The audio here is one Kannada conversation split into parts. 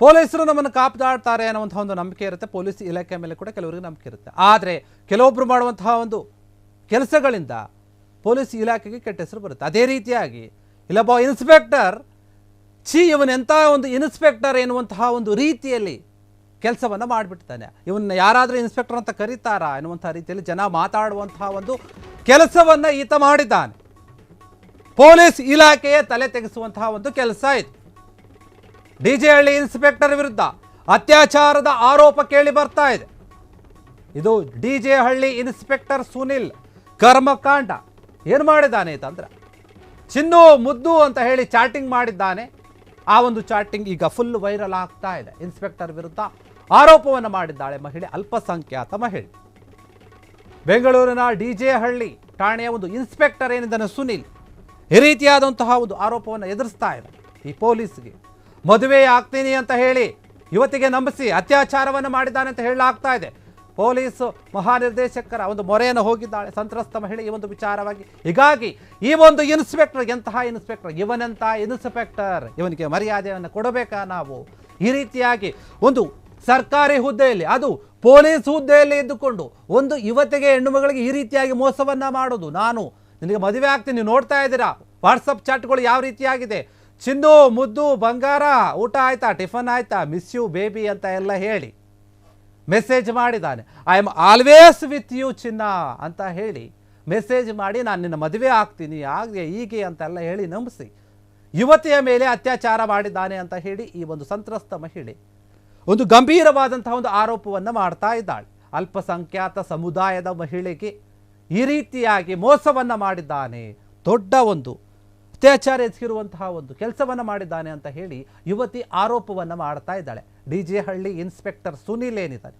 ಪೊಲೀಸರು ನಮ್ಮನ್ನು ಕಾಪಾಡ್ತಾರೆ ಅನ್ನುವಂಥ ಒಂದು ನಂಬಿಕೆ ಇರುತ್ತೆ. ಪೊಲೀಸ್ ಇಲಾಖೆ ಮೇಲೆ ಕೂಡ ಕೆಲವರಿಗೆ ನಂಬಿಕೆ ಇರುತ್ತೆ. ಆದರೆ ಕೆಲವೊಬ್ಬರು ಮಾಡುವಂತಹ ಒಂದು ಕೆಲಸಗಳಿಂದ ಪೊಲೀಸ್ ಇಲಾಖೆಗೆ ಕೆಟ್ಟ ಹೆಸರು ಬರುತ್ತೆ. ಅದೇ ರೀತಿಯಾಗಿ ಇಲ್ಲೊಬ್ಬ ಇನ್ಸ್ಪೆಕ್ಟರ್ ಇವನೆಂಥ ಒಂದು ಇನ್ಸ್ಪೆಕ್ಟರ್ ಎನ್ನುವಂತಹ ಒಂದು ರೀತಿಯಲ್ಲಿ ಕೆಲಸವನ್ನು ಮಾಡಿಬಿಡ್ತಾನೆ. ಇವನ್ನ ಯಾರಾದರೂ ಇನ್ಸ್ಪೆಕ್ಟರ್ ಅಂತ ಕರೀತಾರಾ ಎನ್ನುವಂಥ ರೀತಿಯಲ್ಲಿ ಜನ ಮಾತಾಡುವಂತಹ ಒಂದು ಕೆಲಸವನ್ನು ಈತ ಮಾಡಿದ್ದಾನೆ. ಪೊಲೀಸ್ ಇಲಾಖೆಯೇ ತಲೆ ತೆಗೆಸುವಂತಹ ಒಂದು ಕೆಲಸ ಇದು. ಡಿಜೆಹಳ್ಳಿ ಇನ್ಸ್ಪೆಕ್ಟರ್ ವಿರುದ್ಧ ಅತ್ಯಾಚಾರದ ಆರೋಪ ಕೇಳಿ ಬರ್ತಾ ಇದೆ. ಇದು ಡಿಜೆಹಳ್ಳಿ ಇನ್ಸ್ಪೆಕ್ಟರ್ ಸುನಿಲ್ ಕರ್ಮಕಾಂಡ. ಏನು ಮಾಡಿದ್ದಾನೆ ಅಂತಂದ್ರೆ ಚಿನ್ನು ಮುದ್ದು ಅಂತ ಹೇಳಿ ಚಾಟಿಂಗ್ ಮಾಡಿದ್ದಾನೆ. ಆ ಒಂದು ಚಾಟಿಂಗ್ ಈಗ ಫುಲ್ ವೈರಲ್ ಆಗ್ತಾ ಇದೆ. ಇನ್ಸ್ಪೆಕ್ಟರ್ ವಿರುದ್ಧ ಆರೋಪವನ್ನು ಮಾಡಿದ್ದಾಳೆ ಮಹಿಳೆ, ಅಲ್ಪಸಂಖ್ಯಾತ ಮಹಿಳೆ. ಬೆಂಗಳೂರಿನ ಡಿಜೆಹಳ್ಳಿ ಠಾಣೆಯ ಒಂದು ಇನ್ಸ್ಪೆಕ್ಟರ್ ಏನಿದ್ದಾನೆ ಸುನಿಲ್, ಈ ರೀತಿಯಾದಂತಹ ಒಂದು ಆರೋಪವನ್ನು ಎದುರಿಸ್ತಾ ಇದೆ. ಈ ಪೊಲೀಸ್ಗೆ ಮದುವೆ ಆಗ್ತೀನಿ ಅಂತ ಹೇಳಿ ಯುವತಿಗೆ ನಂಬಿಸಿ ಅತ್ಯಾಚಾರವನ್ನು ಮಾಡಿದ್ದಾನೆ ಅಂತ ಹೇಳಲಾಗ್ತಾ ಇದೆ. ಪೊಲೀಸ್ ಮಹಾನಿರ್ದೇಶಕರ ಒಂದು ಮೊರೆಯನ್ನು ಹೋಗಿದ್ದಾಳೆ ಸಂತ್ರಸ್ತ ಮಹಿಳೆ ಈ ಒಂದು ವಿಚಾರವಾಗಿ. ಹೀಗಾಗಿ ಈ ಒಂದು ಇನ್ಸ್ಪೆಕ್ಟರ್ ಎಂತಹ ಇನ್ಸ್ಪೆಕ್ಟರ್, ಇವನೆಂಥ ಇನ್ಸ್ಪೆಕ್ಟರ್, ಇವನಿಗೆ ಮರ್ಯಾದೆಯನ್ನು ಕೊಡಬೇಕಾ ನಾವು? ಈ ರೀತಿಯಾಗಿ ಒಂದು ಸರ್ಕಾರಿ ಹುದ್ದೆಯಲ್ಲಿ, ಅದು ಪೊಲೀಸ್ ಹುದ್ದೆಯಲ್ಲಿ ಇದ್ದುಕೊಂಡು ಒಂದು ಯುವತಿಗೆ ಹೆಣ್ಣು ಮಗಳಿಗೆ ಈ ರೀತಿಯಾಗಿ ಮೋಸವನ್ನು ಮಾಡೋದು. ನಾನು ನಿನಗೆ ಮದುವೆ ಆಗ್ತೀನಿ, ನೀವು ನೋಡ್ತಾ ಇದ್ದೀರಾ ವಾಟ್ಸಪ್ ಚಾಟ್ಗಳು ಯಾವ ರೀತಿಯಾಗಿದೆ. ಚಿನ್ನು ಮುದ್ದು ಬಂಗಾರ, ಊಟ ಆಯ್ತಾ, ಟಿಫನ್ ಆಯ್ತಾ, ಮಿಸ್ ಯು ಬೇಬಿ ಅಂತ ಎಲ್ಲ ಹೇಳಿ ಮೆಸೇಜ್ ಮಾಡಿದ್ದಾನೆ. I am always with you ಚಿನ್ನ ಅಂತ ಹೇಳಿ ಮೆಸೇಜ್ ಮಾಡಿ ನಾನು ನಿನ್ನ ಮದುವೆ ಆಗ್ತೀನಿ ಹಾಗೆ ಹೀಗೆ ಅಂತೆಲ್ಲ ಹೇಳಿ ನಂಬಿಸಿ ಯುವತಿಯ ಮೇಲೆ ಅತ್ಯಾಚಾರ ಮಾಡಿದ್ದಾನೆ ಅಂತ ಹೇಳಿ ಈ ಒಂದು ಸಂತ್ರಸ್ತ ಮಹಿಳೆ ಒಂದು ಗಂಭೀರವಾದಂತಹ ಒಂದು ಆರೋಪವನ್ನು ಮಾಡ್ತಾ ಇದ್ದಾಳೆ. ಅಲ್ಪಸಂಖ್ಯಾತ ಸಮುದಾಯದ ಮಹಿಳೆಗೆ ಈ ರೀತಿಯಾಗಿ ಮೋಸವನ್ನು ಮಾಡಿದ್ದಾನೆ, ದೊಡ್ಡ ಒಂದು ಅತ್ಯಾಚಾರ ಎಸಗಿರುವಂತಹ ಒಂದು ಕೆಲಸವನ್ನು ಮಾಡಿದ್ದಾನೆ ಅಂತ ಹೇಳಿ ಯುವತಿ ಆರೋಪವನ್ನು ಮಾಡ್ತಾ ಇದ್ದಾಳೆ. ಡಿಜೆಹಳ್ಳಿ ಇನ್ಸ್ಪೆಕ್ಟರ್ ಸುನಿಲ್ ಏನಿದ್ದಾನೆ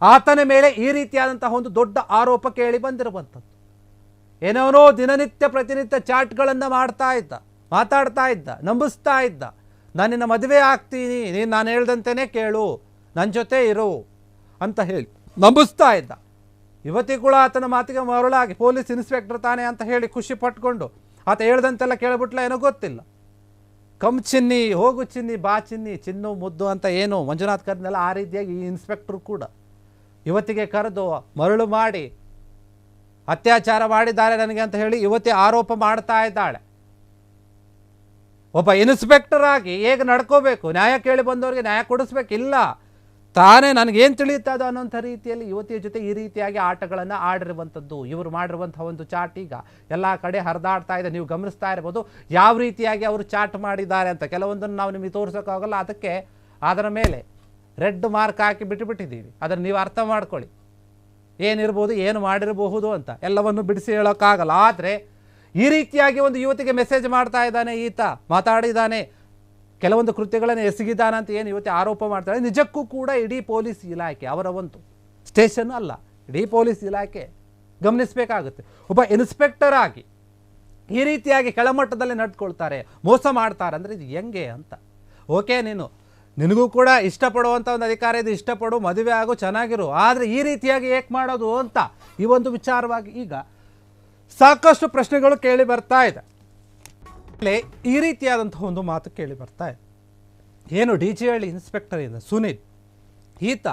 ಆತನ ಮೇಲೆ ಈ ರೀತಿಯಾದಂತಹ ಒಂದು ದೊಡ್ಡ ಆರೋಪ ಕೇಳಿ ಬಂದಿರುವಂಥದ್ದು. ಏನೇನೋ ದಿನನಿತ್ಯ ಪ್ರತಿನಿತ್ಯ ಚಾಟ್ಗಳನ್ನು ಮಾತಾಡ್ತಾ ಇದ್ದ, ನಂಬಿಸ್ತಾ ಇದ್ದ. ನಾನು ನಿನ್ನ ಮದುವೆ ಆಗ್ತೀನಿ, ನೀನು ನಾನು ಹೇಳ್ದಂತೆಯೇ ಕೇಳು, ನನ್ನ ಜೊತೆ ಇರು ಅಂತ ಹೇಳಿ ನಂಬಿಸ್ತಾ ಇದ್ದ. ಯುವತಿ ಕೂಡ ಆತನ ಮಾತಿಗೆ ಮರಳಾಗಿ ಪೊಲೀಸ್ ಇನ್ಸ್ಪೆಕ್ಟರ್ ತಾನೆ ಅಂತ ಹೇಳಿ ಖುಷಿ ಪಟ್ಕೊಂಡು ಆತ ಹೇಳ್ದಂತೆಲ್ಲ ಕೇಳ್ಬಿಟ್ಲ ಏನೋ ಗೊತ್ತಿಲ್ಲ. ಕಮ್ ಚಿನ್ನಿ, ಹೋಗು ಚಿನ್ನಿ, ಬಾ ಚಿನ್ನಿ, ಚಿನ್ನು ಮುದ್ದು ಅಂತ ಏನು ಮಂಜುನಾಥ್ ಕರೆದ್ನೆಲ್ಲ ಆ ರೀತಿಯಾಗಿ ಈ ಇನ್ಸ್ಪೆಕ್ಟರ್ ಕೂಡ ಯುವತಿಗೆ ಕರೆದು ಮರಳು ಮಾಡಿ ಅತ್ಯಾಚಾರ ಮಾಡಿದ್ದಾರೆ ನನಗೆ ಅಂತ ಹೇಳಿ ಯುವತಿ ಆರೋಪ ಮಾಡ್ತಾ ಇದ್ದಾಳೆ. ಒಬ್ಬ ಇನ್ಸ್ಪೆಕ್ಟರ್ ಆಗಿ ಹೇಗೆ ನಡ್ಕೋಬೇಕು, ನ್ಯಾಯ ಕೇಳಿ ಬಂದವರಿಗೆ ನ್ಯಾಯ ಕೊಡಿಸ್ಬೇಕಿಲ್ಲ, ತಾನೇ ನನಗೇನು ತಿಳಿಯುತ್ತದ ಅನ್ನೋಂಥ ರೀತಿಯಲ್ಲಿ ಯುವತಿಯ ಜೊತೆ ಈ ರೀತಿಯಾಗಿ ಆಟಗಳನ್ನು ಆಡಿರುವಂಥದ್ದು. ಇವರು ಮಾಡಿರುವಂಥ ಒಂದು ಚಾಟ್ ಈಗ ಎಲ್ಲ ಕಡೆ ಹರಿದಾಡ್ತಾ ಇದೆ. ನೀವು ಗಮನಿಸ್ತಾ ಇರ್ಬೋದು ಯಾವ ರೀತಿಯಾಗಿ ಅವರು ಚಾಟ್ ಮಾಡಿದ್ದಾರೆ ಅಂತ. ಕೆಲವೊಂದನ್ನು ನಾವು ನಿಮಗೆ ತೋರಿಸೋಕ್ಕಾಗಲ್ಲ, ಅದಕ್ಕೆ ಅದರ ಮೇಲೆ ರೆಡ್ ಮಾರ್ಕ್ ಹಾಕಿ ಬಿಟ್ಟುಬಿಟ್ಟಿದ್ದೀವಿ. ಅದನ್ನು ನೀವು ಅರ್ಥ ಮಾಡ್ಕೊಳ್ಳಿ, ಏನಿರ್ಬೋದು, ಏನು ಮಾಡಿರಬಹುದು ಅಂತ ಎಲ್ಲವನ್ನು ಬಿಡಿಸಿ ಹೇಳೋಕ್ಕಾಗಲ್ಲ. ಆದರೆ ಈ ರೀತಿಯಾಗಿ ಒಂದು ಯುವತಿಗೆ ಮೆಸೇಜ್ ಮಾಡ್ತಾ ಇದ್ದಾನೆ, ಈತ ಮಾತಾಡಿದ್ದಾನೆ, ಕೆಲವೊಂದು ಕೃತ್ಯಗಳನ್ನು ಎಸಗಿದ್ದಾನೆ ಅಂತ ಏನು ಯುವತಿ ಆರೋಪ ಮಾಡ್ತಾಳೆ. ನಿಜಕ್ಕೂ ಕೂಡ ಇಡೀ ಪೊಲೀಸ್ ಇಲಾಖೆ, ಅವರ ಒಂದು ಸ್ಟೇಷನ್ ಅಲ್ಲ, ಇಡೀ ಪೊಲೀಸ್ ಇಲಾಖೆ ಗಮನಿಸಬೇಕಾಗುತ್ತೆ. ಒಬ್ಬ ಇನ್ಸ್ಪೆಕ್ಟರ್ ಆಗಿ ಈ ರೀತಿಯಾಗಿ ಕೆಳಮಟ್ಟದಲ್ಲಿ ನಡೆದುಕೊಳ್ತಾರೆ, ಮೋಸ ಮಾಡ್ತಾರೆ ಅಂದರೆ ಇದು ಹೆಂಗೆ ಅಂತ. ಓಕೆ, ನಿನಗೂ ಕೂಡ ಇಷ್ಟಪಡುವಂಥ ಒಂದು ಅಧಿಕಾರ ಇದೆ, ಇಷ್ಟಪಡು, ಮದುವೆ ಆಗು, ಚೆನ್ನಾಗಿರು, ಆದರೆ ಈ ರೀತಿಯಾಗಿ ಏಕೆ ಮಾಡೋದು ಅಂತ ಈ ಒಂದು ವಿಚಾರವಾಗಿ ಈಗ ಸಾಕಷ್ಟು ಪ್ರಶ್ನೆಗಳು ಕೇಳಿ ಬರ್ತಾ ಇದೆ. ಈ ರೀತಿಯಾದಂತಹ ಒಂದು ಮಾತು ಕೇಳಿ ಬರ್ತಾ ಇದೆ. ಏನು ಡಿಜೆಹಳ್ಳಿ ಇನ್ಸ್ಪೆಕ್ಟರ್ ಇದೆ ಸುನಿಲ್, ಈತ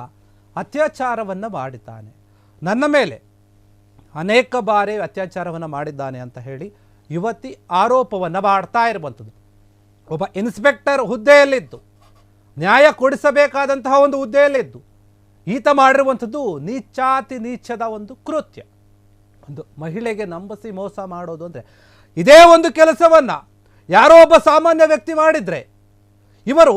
ಅತ್ಯಾಚಾರವನ್ನು ಮಾಡಿದ್ದಾನೆ, ನನ್ನ ಮೇಲೆ ಅನೇಕ ಬಾರಿ ಅತ್ಯಾಚಾರವನ್ನು ಮಾಡಿದ್ದಾನೆ ಅಂತ ಹೇಳಿ ಯುವತಿ ಆರೋಪವನ್ನು ಮಾಡ್ತಾ ಇರುವಂಥದ್ದು. ಒಬ್ಬ ಇನ್ಸ್ಪೆಕ್ಟರ್ ಹುದ್ದೆಯಲ್ಲಿದ್ದು, ನ್ಯಾಯ ಕೊಡಿಸಬೇಕಾದಂತಹ ಒಂದು ಹುದ್ದೆಯಲ್ಲಿದ್ದು ಈತ ಮಾಡಿರುವಂಥದ್ದು ನೀಚಾತಿ ನೀಚದ ಒಂದು ಕೃತ್ಯ. ಒಂದು ಮಹಿಳೆಗೆ ನಂಬಿಸಿ ಮೋಸ ಮಾಡೋದು ಅಂದರೆ ಇದೇ ಒಂದು ಕೆಲಸವನ್ನು ಯಾರೋ ಒಬ್ಬ ಸಾಮಾನ್ಯ ವ್ಯಕ್ತಿ ಮಾಡಿದರೆ ಇವರು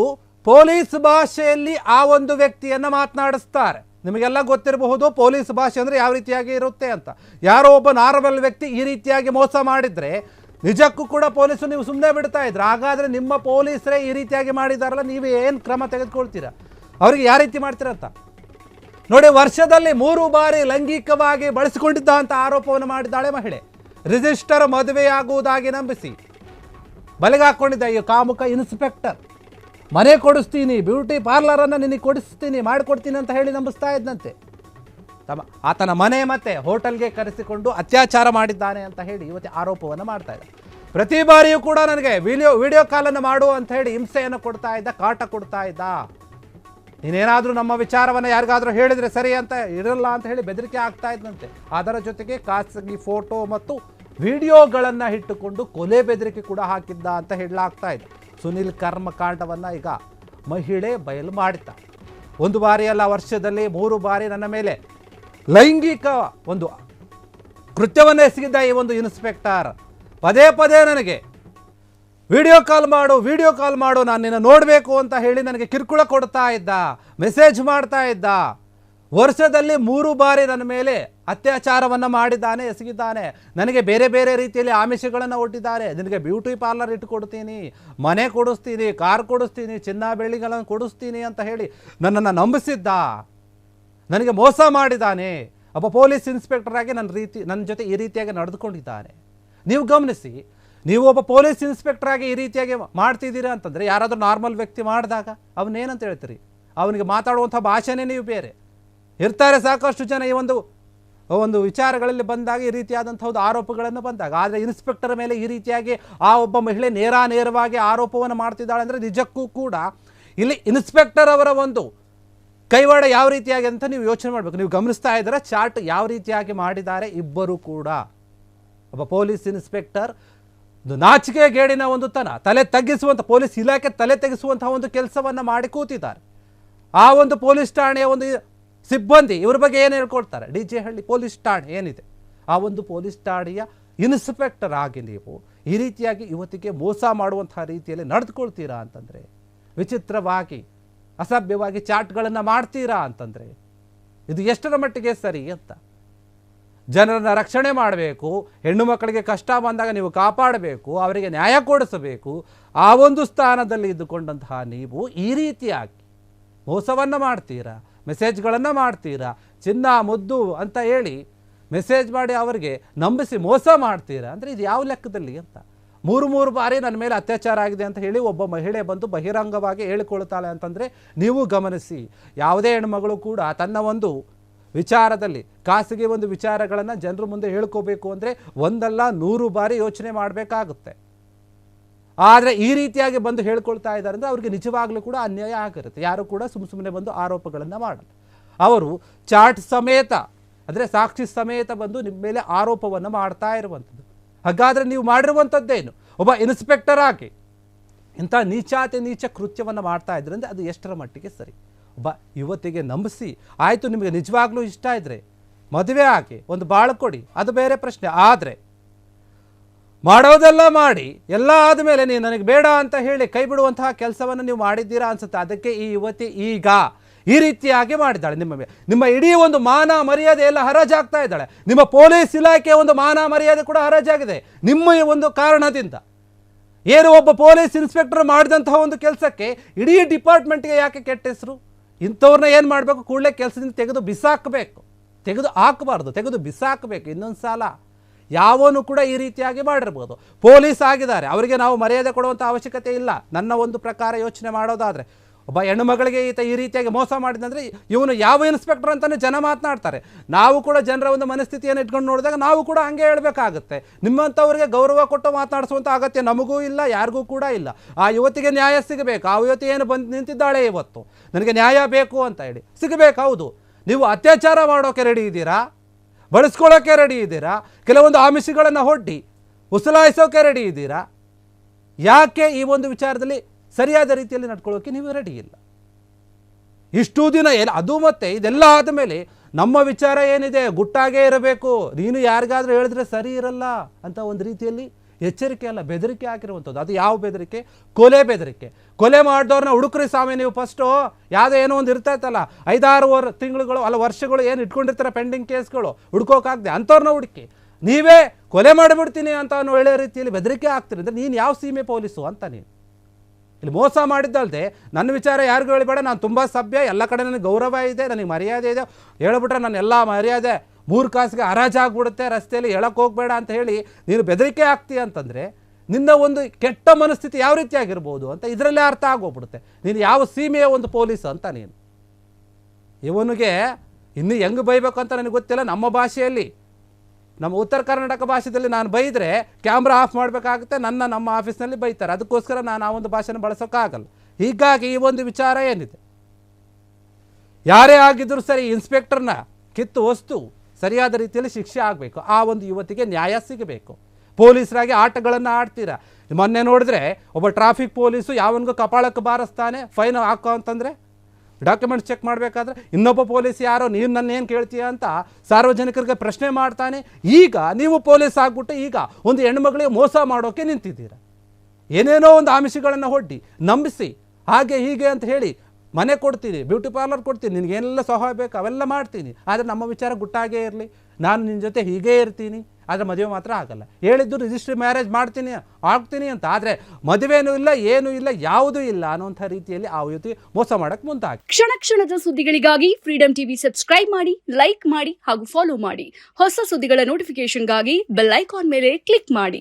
ಪೊಲೀಸ್ ಭಾಷೆಯಲ್ಲಿ ಆ ಒಂದು ವ್ಯಕ್ತಿಯನ್ನು ಮಾತನಾಡಿಸ್ತಾರೆ. ನಿಮಗೆಲ್ಲ ಗೊತ್ತಿರಬಹುದು ಪೊಲೀಸ್ ಭಾಷೆ ಅಂದರೆ ಯಾವ ರೀತಿಯಾಗಿ ಇರುತ್ತೆ ಅಂತ. ಯಾರೋ ಒಬ್ಬ ನಾರ್ಮಲ್ ವ್ಯಕ್ತಿ ಈ ರೀತಿಯಾಗಿ ಮೋಸ ಮಾಡಿದರೆ ನಿಜಕ್ಕೂ ಕೂಡ ಪೊಲೀಸರು ನೀವು ಸುಮ್ಮನೆ ಬಿಡ್ತಾ ಇದ್ರು. ಹಾಗಾದರೆ ನಿಮ್ಮ ಪೊಲೀಸರೇ ಈ ರೀತಿಯಾಗಿ ಮಾಡಿದಾರಲ್ಲ, ನೀವು ಏನು ಕ್ರಮ ತೆಗೆದುಕೊಳ್ತೀರಾ? ಅವರಿಗೆ ಯಾವ ರೀತಿ ಮಾಡ್ತೀರಂತ ನೋಡಿ. ವರ್ಷದಲ್ಲಿ 3 ಬಾರಿ ಲೈಂಗಿಕವಾಗಿ ಬಳಸಿಕೊಂಡಿದ್ದ ಅಂತ ಆರೋಪವನ್ನು ಮಾಡಿದ್ದಾಳೆ ಮಹಿಳೆ. ರಿಜಿಸ್ಟರ್ ಮದುವೆಯಾಗುವುದಾಗಿ ನಂಬಿಸಿ ಬಲೆಗೆ ಹಾಕ್ಕೊಂಡಿದ್ದ ಈ ಕಾಮುಕ ಇನ್ಸ್ಪೆಕ್ಟರ್. ಮನೆ ಕೊಡಿಸ್ತೀನಿ, ಬ್ಯೂಟಿ ಪಾರ್ಲರನ್ನು ನಿನಗೆ ಕೊಡಿಸ್ತೀನಿ, ಮಾಡಿಕೊಡ್ತೀನಿ ಅಂತ ಹೇಳಿ ನಂಬಿಸ್ತಾ ಇದ್ದಂತೆ. ಆತನ ಮನೆ ಮತ್ತು ಹೋಟೆಲ್ಗೆ ಕರೆಸಿಕೊಂಡು ಅತ್ಯಾಚಾರ ಮಾಡಿದ್ದಾನೆ ಅಂತ ಹೇಳಿ ಯುವತಿ ಆರೋಪವನ್ನು ಮಾಡ್ತಾ ಇದ್ದಾರೆ. ಪ್ರತಿ ಬಾರಿಯೂ ಕೂಡ ನನಗೆ ವಿಡಿಯೋ ಕಾಲನ್ನು ಮಾಡು ಅಂತ ಹೇಳಿ ಹಿಂಸೆಯನ್ನು ಕೊಡ್ತಾ ಇದ್ದ, ಕಾಟ ಕೊಡ್ತಾ ಇದ್ದ. ನೀನೇನಾದರೂ ನಮ್ಮ ವಿಚಾರವನ್ನು ಯಾರಿಗಾದರೂ ಹೇಳಿದರೆ ಸರಿ ಅಂತ ಇರಲ್ಲ ಅಂತ ಹೇಳಿ ಬೆದರಿಕೆ ಆಗ್ತಾ ಇದ್ದಂತೆ. ಅದರ ಜೊತೆಗೆ ಖಾಸಗಿ ಫೋಟೋ ಮತ್ತು ವಿಡಿಯೋಗಳನ್ನು ಇಟ್ಟುಕೊಂಡು ಕೊಲೆ ಬೆದರಿಕೆ ಕೂಡ ಹಾಕಿದ್ದ ಅಂತ ಹೇಳಲಾಗ್ತಾ ಇದೆ. ಸುನಿಲ್ ಕರ್ಮಕಾಂಡವನ್ನು ಈಗ ಮಹಿಳೆ ಬಯಲು ಮಾಡಿದ್ದ. ಒಂದು ಬಾರಿ ಅಲ್ಲ, ವರ್ಷದಲ್ಲಿ 3 ಬಾರಿ ನನ್ನ ಮೇಲೆ ಲೈಂಗಿಕ ಒಂದು ಕೃತ್ಯವನ್ನು ಎಸಗಿದ್ದ ಈ ಒಂದು ಇನ್ಸ್ಪೆಕ್ಟರ್ ಪದೇ ಪದೇ ನನಗೆ ವಿಡಿಯೋ ಕಾಲ್ ಮಾಡು ನಾನು ನಿನ್ನ ನೋಡಬೇಕು ಅಂತ ಹೇಳಿ ನನಗೆ ಕಿರುಕುಳ ಕೊಡ್ತಾ ಇದ್ದ, ಮೆಸೇಜ್ ಮಾಡ್ತಾ ಇದ್ದ. ವರ್ಷದಲ್ಲಿ 3 ಬಾರಿ ನನ್ನ ಮೇಲೆ ಅತ್ಯಾಚಾರವನ್ನು ಮಾಡಿದ್ದಾನೆ, ಎಸಗಿದ್ದಾನೆ. ನನಗೆ ಬೇರೆ ಬೇರೆ ರೀತಿಯಲ್ಲಿ ಆಮಿಷಗಳನ್ನು ಒಡ್ಡಿದ್ದಾರೆ. ನಿನಗೆ ಬ್ಯೂಟಿ ಪಾರ್ಲರ್ ಇಟ್ಟುಕೊಡ್ತೀನಿ, ಮನೆ ಕೊಡಿಸ್ತೀನಿ, ಕಾರ್ ಕೊಡಿಸ್ತೀನಿ, ಚಿನ್ನ ಬೆಳ್ಳಿಗಳನ್ನು ಕೊಡಿಸ್ತೀನಿ ಅಂತ ಹೇಳಿ ನನ್ನನ್ನು ನಂಬಿಸಿದ್ದ. ನನಗೆ ಮೋಸ ಮಾಡಿದ್ದಾನೆ. ಒಬ್ಬ ಪೊಲೀಸ್ ಇನ್ಸ್ಪೆಕ್ಟರ್ ಆಗಿ ನನ್ನ ಜೊತೆ ಈ ರೀತಿಯಾಗಿ ನಡೆದುಕೊಂಡಿದ್ದಾನೆ. ನೀವು ಗಮನಿಸಿ, ನೀವು ಒಬ್ಬ ಪೊಲೀಸ್ ಇನ್ಸ್ಪೆಕ್ಟರ್ ಆಗಿ ಈ ರೀತಿಯಾಗಿ ಮಾಡ್ತಿದ್ದೀರಾ ಅಂತಂದರೆ ಯಾರಾದರೂ ನಾರ್ಮಲ್ ವ್ಯಕ್ತಿ ಮಾಡಿದಾಗ ಅವನೇನಂತ ಹೇಳ್ತೀರಿ? ಅವನಿಗೆ ಮಾತಾಡುವಂಥ ಭಾಷೆನೇ ನೀವು ಬೇರೆ. ಇರ್ತಾರೆ ಸಾಕಷ್ಟು ಜನ ಈ ಒಂದು ವಿಚಾರಗಳಲ್ಲಿ ಬಂದಾಗ ಈ ರೀತಿಯಾದಂಥ ಒಂದು ಆರೋಪಗಳನ್ನು ಬಂದಾಗ. ಆದರೆ ಇನ್ಸ್ಪೆಕ್ಟರ್ ಮೇಲೆ ಈ ರೀತಿಯಾಗಿ ಆ ಒಬ್ಬ ಮಹಿಳೆ ನೇರವಾಗಿ ಆರೋಪವನ್ನು ಮಾಡ್ತಿದ್ದಾಳೆ ಅಂದರೆ ನಿಜಕ್ಕೂ ಕೂಡ ಇಲ್ಲಿ ಇನ್ಸ್ಪೆಕ್ಟರ್ ಅವರ ಒಂದು ಕೈವಾಡ ಯಾವ ರೀತಿಯಾಗಿ ಅಂತ ನೀವು ಯೋಚನೆ ಮಾಡಬೇಕು. ನೀವು ಗಮನಿಸ್ತಾ ಇದ್ದೀರಾ ಚಾರ್ಟ್ ಯಾವ ರೀತಿಯಾಗಿ ಮಾಡಿದ್ದಾರೆ ಇಬ್ಬರು ಕೂಡ. ಒಬ್ಬ ಪೊಲೀಸ್ ಇನ್ಸ್ಪೆಕ್ಟರ್ ನಾಚಿಕೆ ಗೇಡಿನ ಒಂದು ತಲೆ ತಗ್ಗಿಸುವಂಥ, ಪೊಲೀಸ್ ಇಲಾಖೆ ತಲೆ ತೆಗೆಸುವಂತಹ ಒಂದು ಕೆಲಸವನ್ನು ಮಾಡಿ ಕೂತಿದ್ದಾರೆ. ಆ ಒಂದು ಪೊಲೀಸ್ ಠಾಣೆಯ ಒಂದು ಸಿಬ್ಬಂದಿ ಇವ್ರ ಬಗ್ಗೆ ಏನು ಹೇಳ್ಕೊಳ್ತಾರೆ? DJ ಹಳ್ಳಿ ಪೊಲೀಸ್ ಠಾಣೆ ಏನಿದೆ, ಆ ಒಂದು ಪೊಲೀಸ್ ಠಾಣೆಯ ಇನ್ಸ್ಪೆಕ್ಟರ್ ಆಗಿ ನೀವು ಈ ರೀತಿಯಾಗಿ ಯುವತಿಗೆ ಮೋಸ ಮಾಡುವಂತಹ ರೀತಿಯಲ್ಲಿ ನಡೆದುಕೊಳ್ತೀರಾ ಅಂತಂದರೆ, ವಿಚಿತ್ರವಾಗಿ ಅಸಭ್ಯವಾಗಿ ಚಾಟ್ಗಳನ್ನು ಮಾಡ್ತೀರಾ ಅಂತಂದರೆ ಇದು ಎಷ್ಟರ ಮಟ್ಟಿಗೆ ಸರಿ ಅಂತ. ಜನರನ್ನು ರಕ್ಷಣೆ ಮಾಡಬೇಕು, ಹೆಣ್ಣು ಮಕ್ಕಳಿಗೆ ಕಷ್ಟ ಬಂದಾಗ ನೀವು ಕಾಪಾಡಬೇಕು, ಅವರಿಗೆ ನ್ಯಾಯ ಕೊಡಿಸಬೇಕು. ಆ ಒಂದು ಸ್ಥಾನದಲ್ಲಿ ಇದ್ದುಕೊಂಡಂತಹ ನೀವು ಈ ರೀತಿಯಾಗಿ ಮೋಸವನ್ನು ಮಾಡ್ತೀರಾ, ಮೆಸೇಜ್ಗಳನ್ನು ಮಾಡ್ತೀರಾ, ಚಿನ್ನ ಮುದ್ದು ಅಂತ ಹೇಳಿ ಮೆಸೇಜ್ ಮಾಡಿ ಅವರಿಗೆ ನಂಬಿಸಿ ಮೋಸ ಮಾಡ್ತೀರಾ ಅಂದರೆ ಇದು ಯಾವ ಲೆಕ್ಕದಲ್ಲಿ ಅಂತ. 3 ಬಾರಿ ನನ್ನ ಮೇಲೆ ಅತ್ಯಾಚಾರ ಆಗಿದೆ ಅಂತ ಹೇಳಿ ಒಬ್ಬ ಮಹಿಳೆ ಬಂದು ಬಹಿರಂಗವಾಗಿ ಹೇಳಿಕೊಳ್ತಾಳೆ ಅಂತಂದರೆ ನೀವು ಗಮನಿಸಿ. ಯಾವುದೇ ಹೆಣ್ಮಗಳು ಕೂಡ ತನ್ನ ಒಂದು ವಿಚಾರದಲ್ಲಿ ಖಾಸಗಿ ಒಂದು ವಿಚಾರಗಳನ್ನು ಜನರ ಮುಂದೆ ಹೇಳ್ಕೋಬೇಕು ಅಂದರೆ ಒಂದಲ್ಲ 100 ಬಾರಿ ಯೋಚನೆ ಮಾಡಬೇಕಾಗುತ್ತೆ. ಆದರೆ ಈ ರೀತಿಯಾಗಿ ಬಂದು ಹೇಳ್ಕೊಳ್ತಾ ಇದ್ದಾರೆ ಅಂದರೆ ಅವ್ರಿಗೆ ನಿಜವಾಗ್ಲೂ ಕೂಡ ಅನ್ಯಾಯ ಆಗಿರುತ್ತೆ. ಯಾರು ಕೂಡ ಸುಮ್ಮನೆ ಬಂದು ಆರೋಪಗಳನ್ನು ಮಾಡಲ್ಲ. ಅವರು ಚಾರ್ಟ್ ಸಮೇತ ಅಂದರೆ ಸಾಕ್ಷಿ ಸಮೇತ ಬಂದು ನಿಮ್ಮ ಮೇಲೆ ಆರೋಪವನ್ನು ಮಾಡ್ತಾ ಇರುವಂಥದ್ದು. ಹಾಗಾದರೆ ನೀವು ಮಾಡಿರುವಂಥದ್ದೇನು? ಒಬ್ಬ ಇನ್ಸ್ಪೆಕ್ಟರ್ ಆಗಿ ಇಂಥ ನೀಚ ಕೃತ್ಯವನ್ನು ಮಾಡ್ತಾ ಇದ್ರೆ ಅಂದರೆ ಅದು ಎಷ್ಟರ ಮಟ್ಟಿಗೆ ಸರಿ? ಒಬ್ಬ ಯುವತಿಗೆ ನಂಬಿಸಿ ಆಯಿತು ನಿಮಗೆ ನಿಜವಾಗ್ಲೂ ಇಷ್ಟ ಇದ್ದರೆ ಮದುವೆ ಆಗಿ ಒಂದು ಬಾಳು ಕೊಡಿ, ಅದು ಬೇರೆ ಪ್ರಶ್ನೆ. ಆದರೆ ಮಾಡೋದೆಲ್ಲ ಮಾಡಿ ಎಲ್ಲ ಆದಮೇಲೆ ನೀವು ನನಗೆ ಬೇಡ ಅಂತ ಹೇಳಿ ಕೈ ಬಿಡುವಂತಹ ಕೆಲಸವನ್ನು ನೀವು ಮಾಡಿದ್ದೀರಾ ಅನ್ಸುತ್ತೆ. ಅದಕ್ಕೆ ಈ ಯುವತಿ ಈಗ ಈ ರೀತಿಯಾಗಿ ಮಾಡಿದ್ದಾಳೆ. ನಿಮ್ಮ ಇಡೀ ಒಂದು ಮಾನ ಮರ್ಯಾದೆ ಎಲ್ಲ ಹರಾಜಾಗ್ತಾ ಇದ್ದಾಳೆ. ನಿಮ್ಮ ಪೊಲೀಸ್ ಇಲಾಖೆಯ ಒಂದು ಮಾನ ಮರ್ಯಾದೆ ಕೂಡ ಹರಾಜಾಗಿದೆ ನಿಮ್ಮ ಈ ಒಂದು ಕಾರಣದಿಂದ. ಏನು ಒಬ್ಬ ಪೊಲೀಸ್ ಇನ್ಸ್ಪೆಕ್ಟರ್ ಮಾಡಿದಂತಹ ಒಂದು ಕೆಲಸಕ್ಕೆ ಇಡೀ ಡಿಪಾರ್ಟ್ಮೆಂಟ್ಗೆ ಯಾಕೆ ಕೆಟ್ಟ ಹೆಸರು? ಇಂಥವ್ರನ್ನ ಏನು ಮಾಡಬೇಕು? ಕೂಡಲೇ ಕೆಲಸದಿಂದ ತೆಗೆದು ಬಿಸಾಕಬೇಕು, ತೆಗೆದು ಹಾಕಬಾರ್ದು, ತೆಗೆದು ಬಿಸಾಕಬೇಕು. ಇನ್ನೊಂದು ಸಲ ಯಾವನು ಕೂಡ ಈ ರೀತಿಯಾಗಿ ಮಾಡಿರ್ಬೋದು. ಪೊಲೀಸ್ ಆಗಿದ್ದಾರೆ, ಅವರಿಗೆ ನಾವು ಮರ್ಯಾದೆ ಕೊಡುವಂಥ ಅವಶ್ಯಕತೆ ಇಲ್ಲ ನನ್ನ ಒಂದು ಪ್ರಕಾರ ಯೋಚನೆ ಮಾಡೋದಾದರೆ. ಒಬ್ಬ ಹೆಣ್ಣು ಮಗಳಿಗೆ ಈ ರೀತಿಯಾಗಿ ಮೋಸ ಮಾಡಿದಂದರೆ ಇವನು ಯಾವ ಇನ್ಸ್ಪೆಕ್ಟರ್ ಅಂತಲೇ ಜನ ಮಾತನಾಡ್ತಾರೆ. ನಾವು ಕೂಡ ಜನರ ಒಂದು ಮನಸ್ಥಿತಿಯನ್ನು ಇಟ್ಕೊಂಡು ನೋಡಿದಾಗ ನಾವು ಕೂಡ ಹಂಗೆ ಹೇಳಬೇಕಾಗುತ್ತೆ. ನಿಮ್ಮಂಥವ್ರಿಗೆ ಗೌರವ ಕೊಟ್ಟು ಮಾತನಾಡಿಸುವಂಥ ಅಗತ್ಯ ನಮಗೂ ಇಲ್ಲ, ಯಾರಿಗೂ ಕೂಡ ಇಲ್ಲ. ಆ ಯುವತಿಗೆ ನ್ಯಾಯ ಸಿಗಬೇಕು. ಆ ಯುವತಿ ಏನು ಬಂದು ನಿಂತಿದ್ದಾಳೆ ಇವತ್ತು, ನನಗೆ ನ್ಯಾಯ ಬೇಕು ಅಂತ ಹೇಳಿ ಸಿಗಬೇಕು. ಹೌದು, ನೀವು ಅತ್ಯಾಚಾರ ಮಾಡೋಕ್ಕೆ ರೆಡಿ ಇದ್ದೀರಾ, ಬಳಸ್ಕೊಳ್ಳೋಕ್ಕೆ ರೆಡಿ ಇದ್ದೀರಾ, ಕೆಲವೊಂದು ಆಮಿಷಗಳನ್ನು ಒಡ್ಡಿ ಉಸಲಾಯಿಸೋಕೆ ರೆಡಿ ಇದ್ದೀರಾ. ಯಾಕೆ ಈ ಒಂದು ವಿಚಾರದಲ್ಲಿ ಸರಿಯಾದ ರೀತಿಯಲ್ಲಿ ನಡ್ಕೊಳ್ಳೋಕೆ ನೀವು ರೆಡಿ ಇಲ್ಲ? ಇಷ್ಟು ದಿನ ಅದು ಮತ್ತೆ ಇದೆಲ್ಲ ಆದಮೇಲೆ ನಮ್ಮ ವಿಚಾರ ಏನಿದೆ ಗುಟ್ಟಾಗೇ ಇರಬೇಕು, ನೀನು ಯಾರಿಗಾದ್ರೂ ಹೇಳಿದ್ರೆ ಸರಿ ಇರಲ್ಲ ಅಂತ ಒಂದು ರೀತಿಯಲ್ಲಿ ಎಚ್ಚರಿಕೆ ಅಲ್ಲ ಬೆದರಿಕೆ ಹಾಕಿರುವಂಥದ್ದು. ಅದು ಯಾವ ಬೆದರಿಕೆ? ಕೊಲೆ ಬೆದರಿಕೆ. ಕೊಲೆ ಮಾಡಿದವ್ರನ್ನ ಹುಡುಕ್ರಿ ಸ್ವಾಮಿ ನೀವು ಫಸ್ಟು. ಯಾವುದೋ ಏನೋ ಒಂದು ಇರ್ತೈತಲ್ಲ, 5-6 ತಿಂಗಳುಗಳು ಅಲ್ಲ ವರ್ಷಗಳು ಏನು ಇಟ್ಕೊಂಡಿರ್ತಾರೆ ಪೆಂಡಿಂಗ್ ಕೇಸ್ಗಳು, ಹುಡ್ಕೋಕಾಗದೆ ಅಂಥವ್ರನ್ನ ಹುಡುಕಿ. ನೀವೇ ಕೊಲೆ ಮಾಡಿಬಿಡ್ತೀನಿ ಅಂತ ಹೇಳೋ ರೀತಿಯಲ್ಲಿ ಬೆದರಿಕೆ ಆಗ್ತೀರಿ ಅಂದರೆ ನೀನು ಯಾವ ಸೀಮೆ ಪೊಲೀಸು ಅಂತ. ನೀನು ಇಲ್ಲಿ ಮೋಸ ಮಾಡಿದ್ದಲ್ದೆ ನನ್ನ ವಿಚಾರ ಯಾರಿಗೂ ಹೇಳಿಬೇಡ, ನಾನು ತುಂಬ ಸಭ್ಯ, ಎಲ್ಲ ಕಡೆ ನನಗೆ ಗೌರವ ಇದೆ, ನನಗೆ ಮರ್ಯಾದೆ ಇದೆ, ಹೇಳ್ಬಿಟ್ರೆ ನನ್ನ ಎಲ್ಲ ಮರ್ಯಾದೆ 3 ಕಾಸಿಗೆ ಹರಾಜಾಗ್ಬಿಡುತ್ತೆ, ರಸ್ತೆಯಲ್ಲಿ ಹೇಳಕ್ಕೆ ಹೋಗಬೇಡ ಅಂತ ಹೇಳಿ ನೀನು ಬೆದರಿಕೆ ಆಗ್ತೀಯ ಅಂತಂದರೆ ನಿನ್ನ ಒಂದು ಕೆಟ್ಟ ಮನಸ್ಥಿತಿ ಯಾವ ರೀತಿಯಾಗಿರ್ಬೋದು ಅಂತ ಇದರಲ್ಲೇ ಅರ್ಥ ಆಗೋಗ್ಬಿಡುತ್ತೆ. ನೀನು ಯಾವ ಸೀಮೆಯ ಒಂದು ಪೊಲೀಸ್ ಅಂತ. ನೀನು ಇವನಿಗೆ ಇನ್ನು ಹೆಂಗೆ ಬೈಬೇಕು ಅಂತ ನನಗೆ ಗೊತ್ತಿಲ್ಲ. ನಮ್ಮ ಭಾಷೆಯಲ್ಲಿ ನಮ್ಮ ಉತ್ತರ ಕರ್ನಾಟಕ ಭಾಷೆಯಲ್ಲಿ ನಾನು ಬೈದರೆ ಕ್ಯಾಮ್ರಾ ಆಫ್ ಮಾಡಬೇಕಾಗುತ್ತೆ, ನಮ್ಮ ಆಫೀಸ್ನಲ್ಲಿ ಬೈತಾರೆ. ಅದಕ್ಕೋಸ್ಕರ ನಾನು ಆ ಒಂದು ಭಾಷೆನ ಬಳಸೋಕ್ಕಾಗಲ್ಲ. ಹೀಗಾಗಿ ಈ ಒಂದು ವಿಚಾರ ಏನಿದೆ, ಯಾರೇ ಆಗಿದ್ದರೂ ಸರಿ ಇನ್ಸ್ಪೆಕ್ಟರ್ನ ಕಿತ್ತು ವಸ್ತು ಸರಿಯಾದ ರೀತಿಯಲ್ಲಿ ಶಿಕ್ಷೆ ಆಗಬೇಕು. ಆ ಒಂದು ಯುವತಿಗೆ ನ್ಯಾಯ ಸಿಗಬೇಕು. ಪೊಲೀಸರಾಗಿ ಆಟಗಳನ್ನು ಆಡ್ತೀರಾ. ಮೊನ್ನೆ ನೋಡಿದ್ರೆ ಒಬ್ಬ ಟ್ರಾಫಿಕ್ ಪೊಲೀಸು ಯಾವನಿಗೂ ಕಪಾಳಕ್ಕೆ ಬಾರಿಸ್ತಾನೆ, ಫೈನ್ ಹಾಕೋ ಅಂತಂದರೆ ಡಾಕ್ಯುಮೆಂಟ್ಸ್ ಚೆಕ್ ಮಾಡಬೇಕಾದ್ರೆ ಇನ್ನೊಬ್ಬ ಪೊಲೀಸ್ ಯಾರೋ ನೀನು ನನ್ನ ಏನು ಕೇಳ್ತೀಯ ಅಂತ ಸಾರ್ವಜನಿಕರಿಗೆ ಪ್ರಶ್ನೆ ಮಾಡ್ತಾನೆ. ಈಗ ನೀವು ಪೊಲೀಸ್ ಆಗ್ಬಿಟ್ಟು ಈಗ ಒಂದು ಹೆಣ್ಮಗಳಿಗೆ ಮೋಸ ಮಾಡೋಕ್ಕೆ ನಿಂತಿದ್ದೀರ. ಏನೇನೋ ಒಂದು ಆಮಿಷಗಳನ್ನು ಒಡ್ಡಿ ನಂಬಿಸಿ ಹಾಗೆ ಹೀಗೆ ಅಂತ ಹೇಳಿ ಮನೆ ಕೊಡ್ತೀನಿ, ಬ್ಯೂಟಿ ಪಾರ್ಲರ್ ಕೊಡ್ತೀನಿ, ನಿನಗೇನೆಲ್ಲ ಸಹಾಯ ಬೇಕು ಅವೆಲ್ಲ ಮಾಡ್ತೀನಿ, ಆದರೆ ನಮ್ಮ ವಿಚಾರ ಗುಟ್ಟಾಗೇ ಇರಲಿ, ನಾನು ನಿನ್ನ ಜೊತೆ ಹೀಗೇ ಇರ್ತೀನಿ, ಆದರೆ ಮದುವೆ ಮಾತ್ರ ಆಗಲ್ಲ. ಹೇಳಿದ್ದು ರಿಜಿಸ್ಟ್ರಿ ಮ್ಯಾರೇಜ್ ಆಗ್ತೀನಿ ಅಂತ, ಆದರೆ ಮದುವೆನೂ ಇಲ್ಲ, ಏನೂ ಇಲ್ಲ, ಯಾವುದೂ ಇಲ್ಲ ಅನ್ನೋಂಥ ರೀತಿಯಲ್ಲಿ ಆ ಯುವತಿ ಮೋಸ ಮಾಡೋಕ್ಕೆ ಮುಂದಾಗಿ. ಕ್ಷಣ ಕ್ಷಣದ ಸುದ್ದಿಗಳಿಗಾಗಿ ಫ್ರೀಡಂ ಟಿವಿ ಸಬ್ಸ್ಕ್ರೈಬ್ ಮಾಡಿ, ಲೈಕ್ ಮಾಡಿ ಹಾಗೂ ಫಾಲೋ ಮಾಡಿ. ಹೊಸ ಸುದ್ದಿಗಳ ನೋಟಿಫಿಕೇಶನ್ಗಾಗಿ ಬೆಲ್ ಐಕಾನ್ ಮೇಲೆ ಕ್ಲಿಕ್ ಮಾಡಿ.